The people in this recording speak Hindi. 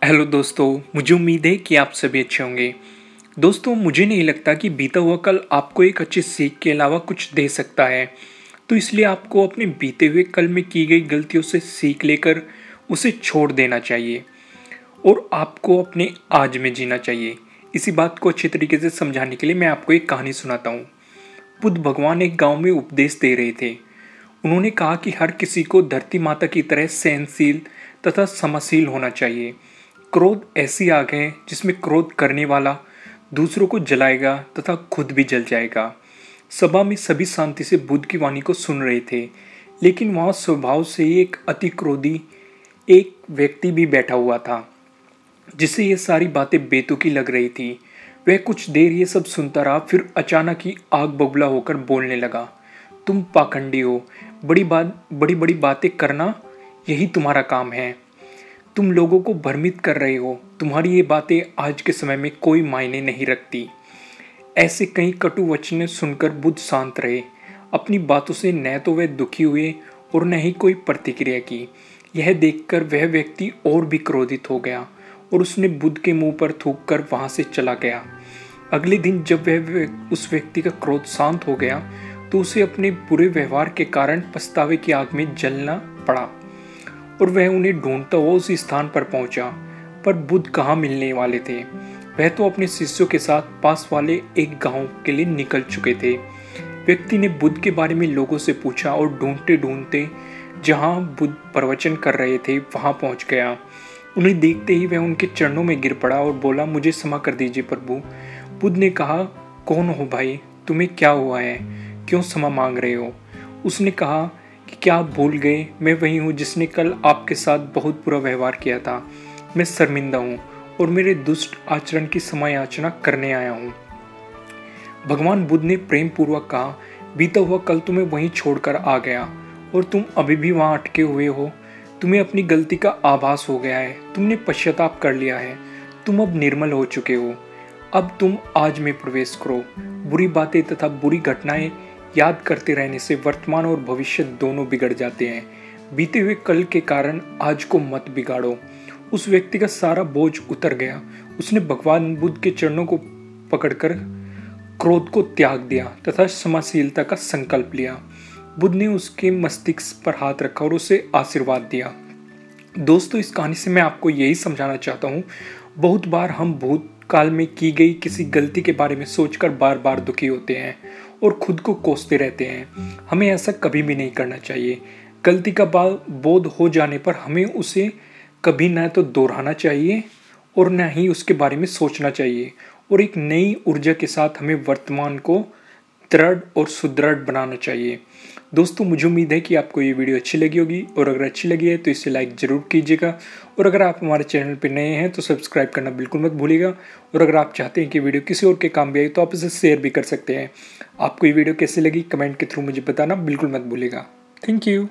हेलो दोस्तों, मुझे उम्मीद है कि आप सभी अच्छे होंगे। दोस्तों, मुझे नहीं लगता कि बीता हुआ कल आपको एक अच्छी सीख के अलावा कुछ दे सकता है। तो इसलिए आपको अपने बीते हुए कल में की गई गलतियों से सीख लेकर उसे छोड़ देना चाहिए और आपको अपने आज में जीना चाहिए। इसी बात को अच्छे तरीके से समझाने के लिए मैं आपको एक कहानी सुनाता हूँ। बुद्ध भगवान एक गांव में उपदेश दे रहे थे। उन्होंने कहा कि हर किसी को धरती माता की तरह सहनशील तथा समशील होना चाहिए। क्रोध ऐसी आग है जिसमें क्रोध करने वाला दूसरों को जलाएगा तथा खुद भी जल जाएगा। सभा में सभी शांति से बुद्ध की वाणी को सुन रहे थे, लेकिन वहां स्वभाव से ही एक अति क्रोधी एक व्यक्ति भी बैठा हुआ था, जिसे ये सारी बातें बेतुकी लग रही थी। वह कुछ देर ये सब सुनता रहा, फिर अचानक ही आग बबूला होकर बोलने लगा, तुम पाखंडी हो। बड़ी बड़ी बातें करना यही तुम्हारा काम है। तुम लोगों को भ्रमित कर रहे हो। तुम्हारी ये बातें आज के समय में कोई मायने नहीं रखती। ऐसे कई कटु वचन सुनकर बुद्ध शांत रहे। अपनी बातों से न तो वे दुखी हुए और न ही कोई प्रतिक्रिया की। यह देखकर वह व्यक्ति और भी क्रोधित हो गया और उसने बुद्ध के मुंह पर थूक कर वहां से चला गया। अगले दिन जब वह उस व्यक्ति का क्रोध शांत हो गया तो उसे अपने बुरे व्यवहार के कारण पछतावे की आग में जलना पड़ा और वह उन्हें ढूंढता हुआ उस स्थान पर पहुंचा। पर बुद्ध कहाँ मिलने वाले थे। वह तो अपने शिष्यों के साथ पास वाले एक गांव के लिए निकल चुके थे। व्यक्ति ने बुद्ध के बारे में लोगों से पूछा और ढूंढते ढूंढते जहां बुद्ध प्रवचन कर रहे थे वहां पहुंच गया। उन्हें देखते ही वह उनके चरणों में गिर पड़ा और बोला, मुझे क्षमा कर दीजिए प्रभु। बुद्ध ने कहा, कौन हो भाई, तुम्हें क्या हुआ है, क्यों क्षमा मांग रहे हो? उसने कहा कि क्या आप भूल गए, मैं वही हूँ जिसने कल आपके साथ बहुत बुरा व्यवहार किया था। मैं शर्मिंदा हूँ और मेरे दुष्ट आचरण की क्षमा याचना करने आया हूँ। भगवान बुद्ध ने प्रेम पूर्वक कहा, बीता हुआ कल तुम्हें वहीं छोड़कर आ गया और तुम अभी भी वहां अटके हुए हो। तुम्हें अपनी गलती का आभास हो गया है, तुमने पश्चाताप कर लिया है, तुम अब निर्मल हो चुके हो। अब तुम आज में प्रवेश करो। बुरी बातें तथा बुरी घटनाएं याद करते रहने से वर्तमान और भविष्य दोनों बिगड़ जाते हैं। बीते हुए कल के कारण आज को मत बिगाड़ो। उस व्यक्ति का सारा बोझ उतर गया। उसने भगवान बुद्ध के चरणों को पकड़कर क्रोध को त्याग दिया तथा क्षमाशीलता का संकल्प लिया। बुद्ध ने उसके मस्तिष्क पर हाथ रखा और उसे आशीर्वाद दिया। दोस्तों, इस कहानी से मैं आपको यही समझाना चाहता हूँ, बहुत बार हम भूतकाल में की गई किसी गलती के बारे में सोचकर बार बार दुखी होते हैं और खुद को कोसते रहते हैं। हमें ऐसा कभी भी नहीं करना चाहिए। गलती का बोध हो जाने पर हमें उसे कभी न तो दोहराना चाहिए और न ही उसके बारे में सोचना चाहिए और एक नई ऊर्जा के साथ हमें वर्तमान को दृढ़ और सुदृढ़ बनाना चाहिए। दोस्तों, मुझे उम्मीद है कि आपको ये वीडियो अच्छी लगी होगी और अगर अच्छी लगी है तो इसे लाइक ज़रूर कीजिएगा और अगर आप हमारे चैनल पर नए हैं तो सब्सक्राइब करना बिल्कुल मत भूलिएगा और अगर आप चाहते हैं कि वीडियो किसी और के काम भी आए तो आप इसे शेयर भी कर सकते हैं। आपको ये वीडियो कैसी लगी कमेंट के थ्रू मुझे बताना बिल्कुल मत भूलिएगा। Thank you.